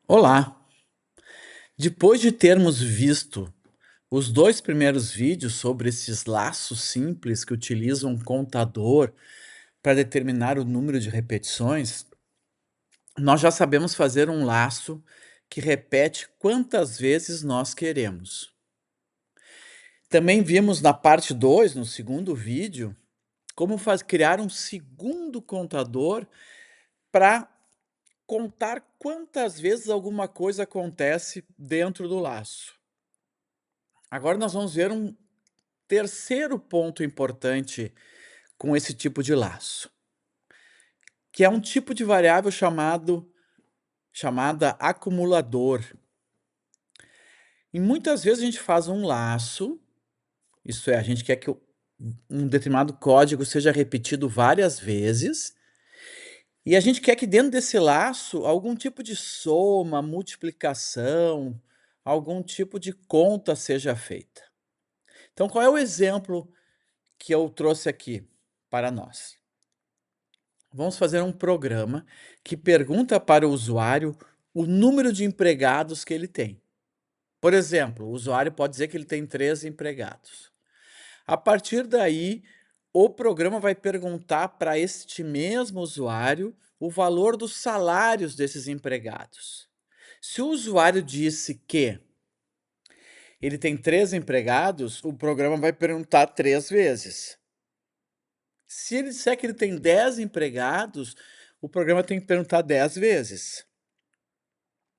Olá! Depois de termos visto os dois primeiros vídeos sobre esses laços simples que utilizam um contador para determinar o número de repetições, nós já sabemos fazer um laço que repete quantas vezes nós queremos. Também vimos na parte 2, no segundo vídeo, como criar um segundo contador para contar quantas vezes alguma coisa acontece dentro do laço. Agora nós vamos ver um terceiro ponto importante com esse tipo de laço, que é um tipo de variável chamada acumulador. E muitas vezes a gente faz um laço, isso é, a gente quer que um determinado código seja repetido várias vezes, e a gente quer que dentro desse laço algum tipo de soma, multiplicação, algum tipo de conta seja feita. Então, qual é o exemplo que eu trouxe aqui para nós? Vamos fazer um programa que pergunta para o usuário o número de empregados que ele tem. Por exemplo, o usuário pode dizer que ele tem 3 empregados. A partir daí, o programa vai perguntar para este mesmo usuário o valor dos salários desses empregados. Se o usuário disse que ele tem 3 empregados, o programa vai perguntar 3 vezes. Se ele disser que ele tem 10 empregados, o programa tem que perguntar 10 vezes.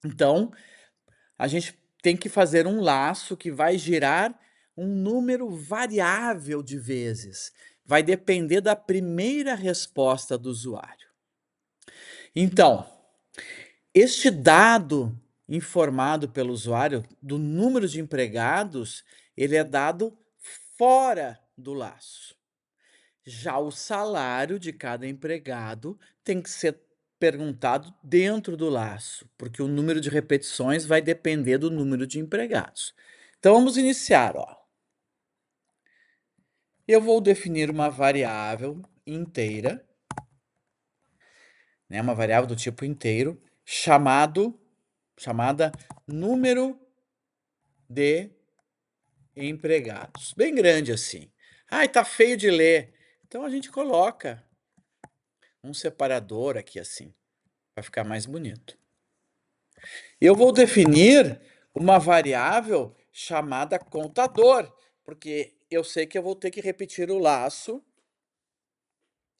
Então, a gente tem que fazer um laço que vai girar um número variável de vezes. Vai depender da primeira resposta do usuário. Então, este dado informado pelo usuário do número de empregados, ele é dado fora do laço. Já o salário de cada empregado tem que ser perguntado dentro do laço, porque o número de repetições vai depender do número de empregados. Então vamos iniciar, ó. Eu vou definir uma variável inteira, né, uma variável do tipo inteiro, chamada número de empregados. Bem grande assim. Ai, tá feio de ler. Então a gente coloca um separador aqui assim, para ficar mais bonito. Eu vou definir uma variável chamada contador, porque eu sei que eu vou ter que repetir o laço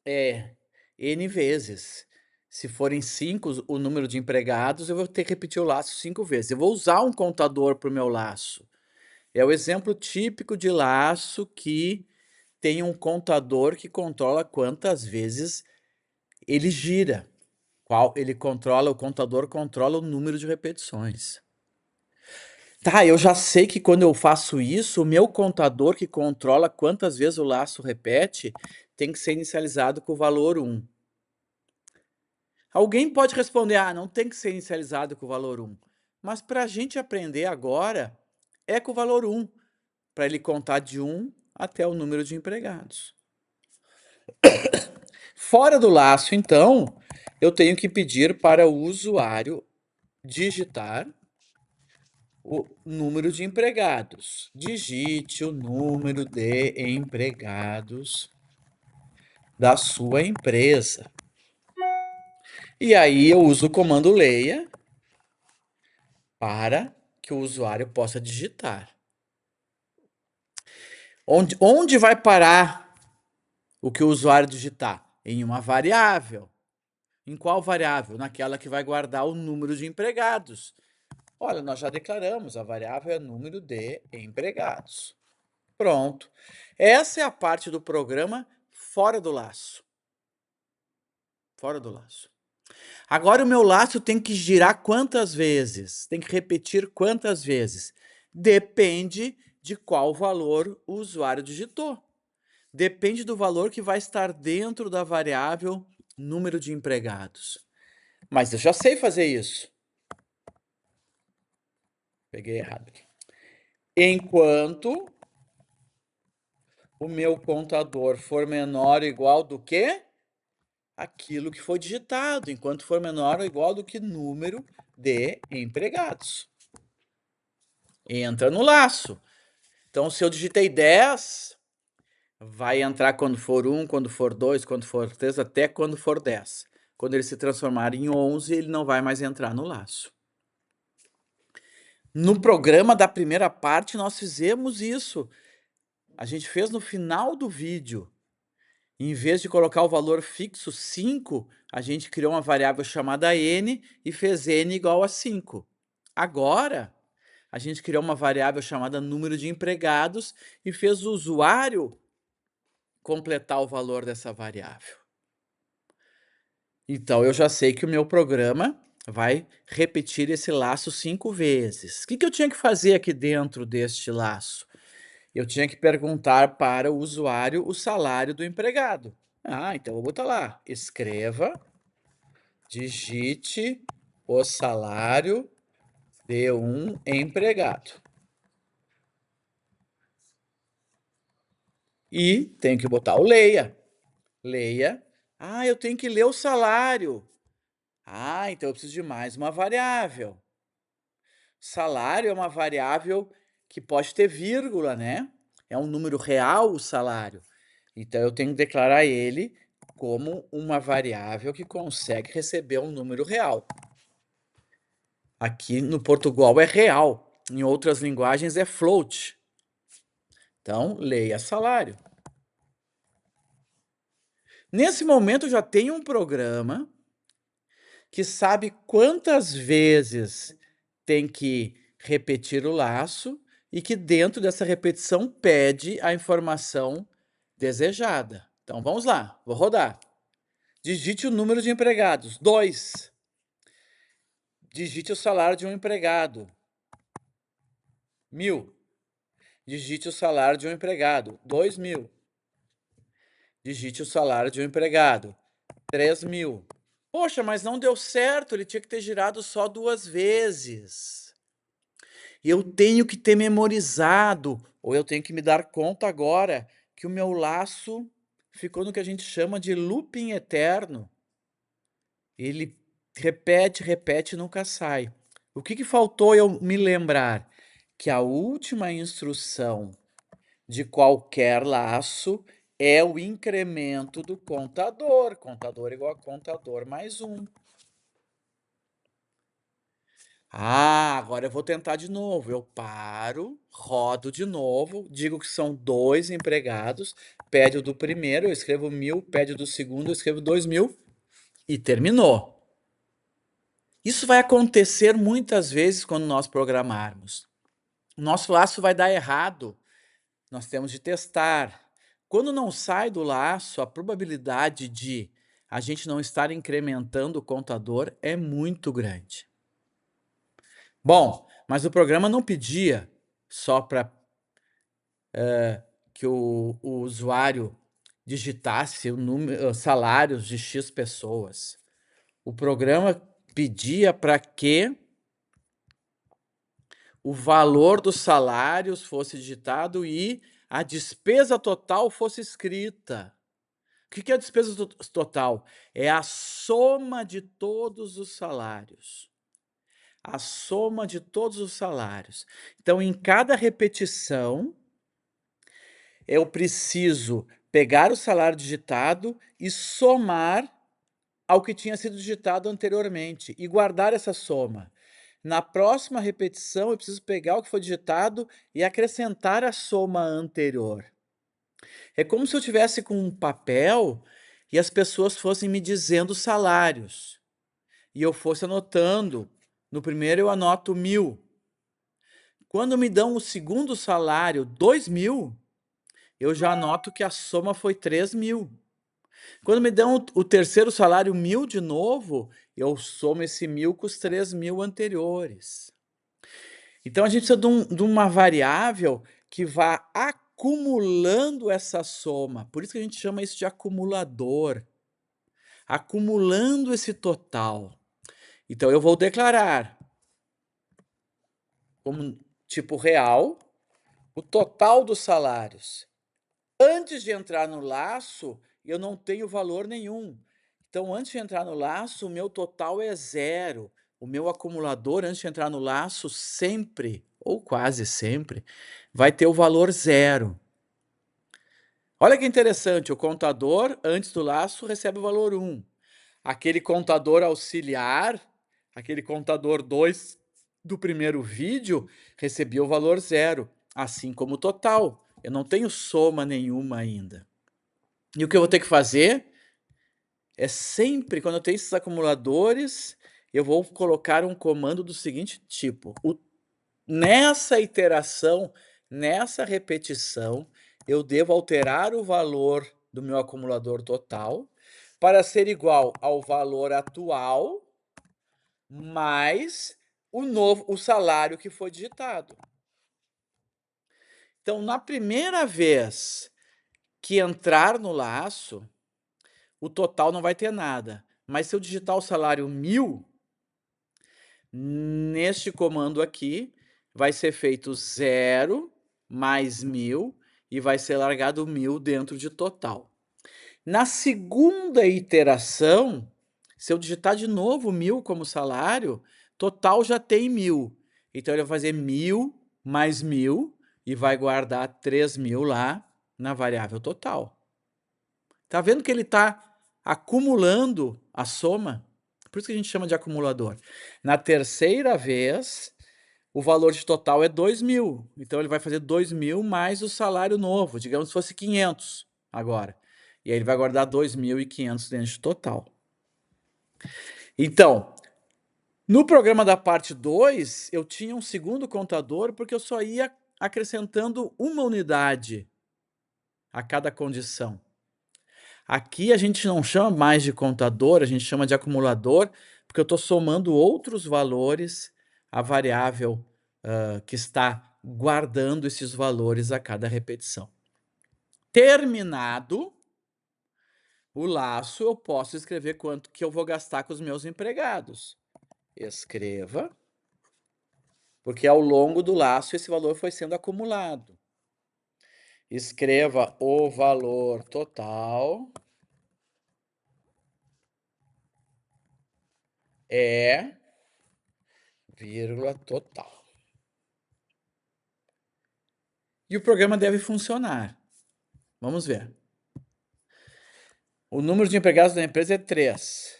N vezes. Se forem 5 o número de empregados, eu vou ter que repetir o laço 5 vezes. Eu vou usar um contador para o meu laço. É o exemplo típico de laço que tem um contador que controla quantas vezes ele gira. O contador controla o número de repetições. Tá, eu já sei que quando eu faço isso, o meu contador que controla quantas vezes o laço repete, tem que ser inicializado com o valor 1. Alguém pode responder: "Ah, não tem que ser inicializado com o valor 1". Mas para a gente aprender agora, é com o valor 1, para ele contar de 1 até o número de empregados. Fora do laço, então, eu tenho que pedir para o usuário digitar o número de empregados. Digite o número de empregados da sua empresa. E aí eu uso o comando leia para que o usuário possa digitar. Onde vai parar o que o usuário digitar? Em uma variável. Em qual variável? Naquela que vai guardar o número de empregados. Olha, nós já declaramos, a variável é número de empregados. Pronto. Essa é a parte do programa fora do laço. Fora do laço. Agora o meu laço tem que girar quantas vezes? Tem que repetir quantas vezes? Depende de qual valor o usuário digitou. Depende do valor que vai estar dentro da variável número de empregados. Mas eu já sei fazer isso. Peguei errado aqui. Enquanto o meu contador for menor ou igual do que aquilo que foi digitado, enquanto for menor ou igual do que número de empregados. Entra no laço. Então, se eu digitei 10, vai entrar quando for 1, quando for 2, quando for 3, até quando for 10. Quando ele se transformar em 11, ele não vai mais entrar no laço. No programa da primeira parte, nós fizemos isso. A gente fez no final do vídeo. Em vez de colocar o valor fixo 5, a gente criou uma variável chamada n e fez n igual a 5. Agora, a gente criou uma variável chamada número de empregados e fez o usuário completar o valor dessa variável. Então, eu já sei que o meu programa vai repetir esse laço 5 vezes. O que eu tinha que fazer aqui dentro deste laço? Eu tinha que perguntar para o usuário o salário do empregado. Então eu vou botar lá, escreva, digite o salário de um empregado. E tenho que botar o leia. Leia. Eu tenho que ler o salário. Então eu preciso de mais uma variável. Salário é uma variável que pode ter vírgula, né? É um número real o salário. Então eu tenho que declarar ele como uma variável que consegue receber um número real. Aqui no Portugal é real, em outras linguagens é float. Então, leia salário. Nesse momento eu já tenho um programa que sabe quantas vezes tem que repetir o laço e que dentro dessa repetição pede a informação desejada. Então vamos lá, vou rodar. Digite o número de empregados, 2. Digite o salário de um empregado, 1.000. Digite o salário de um empregado, 2.000. Digite o salário de um empregado, 3.000. Poxa, mas não deu certo, ele tinha que ter girado só 2 vezes. E eu tenho que ter memorizado, ou eu tenho que me dar conta agora, que o meu laço ficou no que a gente chama de looping eterno. Ele repete, repete e nunca sai. O que faltou eu me lembrar? Que a última instrução de qualquer laço é o incremento do contador. Contador igual a contador mais 1. Agora eu vou tentar de novo. Eu paro, rodo de novo, digo que são 2 empregados, pede o do primeiro, eu escrevo 1.000, pede o do segundo, eu escrevo 2.000 e terminou. Isso vai acontecer muitas vezes quando nós programarmos. O nosso laço vai dar errado, nós temos de testar. Quando não sai do laço, a probabilidade de a gente não estar incrementando o contador é muito grande. Bom, mas o programa não pedia só para que o usuário digitasse o número, salários de X pessoas. O programa pedia para que o valor dos salários fosse digitado e a despesa total fosse escrita. O que é a despesa total? É a soma de todos os salários. A soma de todos os salários. Então, em cada repetição, eu preciso pegar o salário digitado e somar ao que tinha sido digitado anteriormente e guardar essa soma. Na próxima repetição, eu preciso pegar o que foi digitado e acrescentar a soma anterior. É como se eu tivesse com um papel e as pessoas fossem me dizendo salários. E eu fosse anotando. No primeiro eu anoto 1.000. Quando me dão o segundo salário, 2.000, eu já anoto que a soma foi 3.000. Quando me dão o terceiro salário, 1.000 de novo, eu somo esse 1.000 com os 3.000 anteriores. Então a gente precisa de uma variável que vá acumulando essa soma. Por isso que a gente chama isso de acumulador. Acumulando esse total. Então eu vou declarar como tipo real o total dos salários. Antes de entrar no laço, eu não tenho valor nenhum. Então, antes de entrar no laço, o meu total é 0. O meu acumulador, antes de entrar no laço, sempre, ou quase sempre, vai ter o valor 0. Olha que interessante, o contador, antes do laço, recebe o valor 1. Aquele contador auxiliar, aquele contador 2 do primeiro vídeo, recebia o valor 0, assim como o total. Eu não tenho soma nenhuma ainda. E o que eu vou ter que fazer é sempre, quando eu tenho esses acumuladores, eu vou colocar um comando do seguinte tipo: nessa iteração, nessa repetição, eu devo alterar o valor do meu acumulador total para ser igual ao valor atual mais o salário que foi digitado. Então, na primeira vez que entrar no laço, o total não vai ter nada. Mas se eu digitar o salário 1000, neste comando aqui, vai ser feito 0 mais 1000 e vai ser largado 1000 dentro de total. Na segunda iteração, se eu digitar de novo 1000 como salário, total já tem 1000. Então ele vai fazer 1000 mais 1000 e vai guardar 3000 lá na variável total. Tá vendo que ele está acumulando a soma? Por isso que a gente chama de acumulador. Na terceira vez, o valor de total é 2000. Então ele vai fazer 2000 mais o salário novo, digamos que fosse 500 agora. E aí ele vai guardar 2.500 dentro de total. Então, no programa da parte 2, eu tinha um segundo contador porque eu só ia acrescentando uma unidade a cada condição. Aqui a gente não chama mais de contador, a gente chama de acumulador, porque eu estou somando outros valores à variável que está guardando esses valores a cada repetição. Terminado o laço, eu posso escrever quanto que eu vou gastar com os meus empregados. Escreva, porque ao longo do laço esse valor foi sendo acumulado. Escreva o valor total vírgula total. E o programa deve funcionar. Vamos ver. O número de empregados da empresa é 3.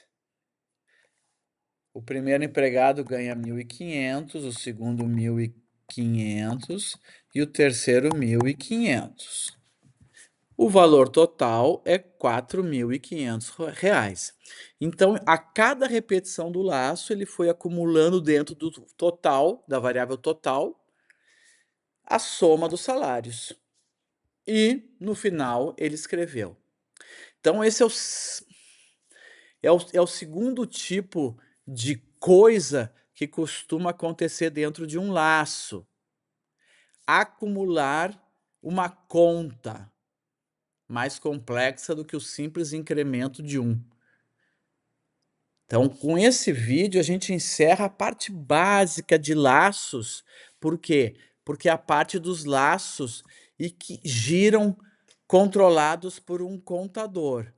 O primeiro empregado ganha 1.500, o segundo 1.500 e o terceiro 1.500. O valor total é R$ 4.500. Então, a cada repetição do laço, ele foi acumulando dentro do total, da variável total, a soma dos salários. E, no final, ele escreveu. Então, esse é o segundo tipo de coisa que costuma acontecer dentro de um laço. Acumular uma conta mais complexa do que o simples incremento de 1. Então, com esse vídeo, a gente encerra a parte básica de laços. Por quê? Porque é a parte dos laços e que giram controlados por um contador.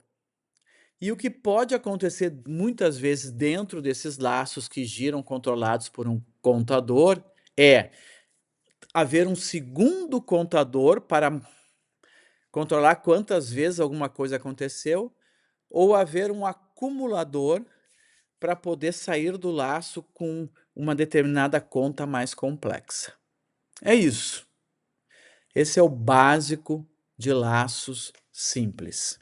E o que pode acontecer muitas vezes dentro desses laços que giram controlados por um contador é haver um segundo contador para controlar quantas vezes alguma coisa aconteceu, ou haver um acumulador para poder sair do laço com uma determinada conta mais complexa. É isso. Esse é o básico de laços simples.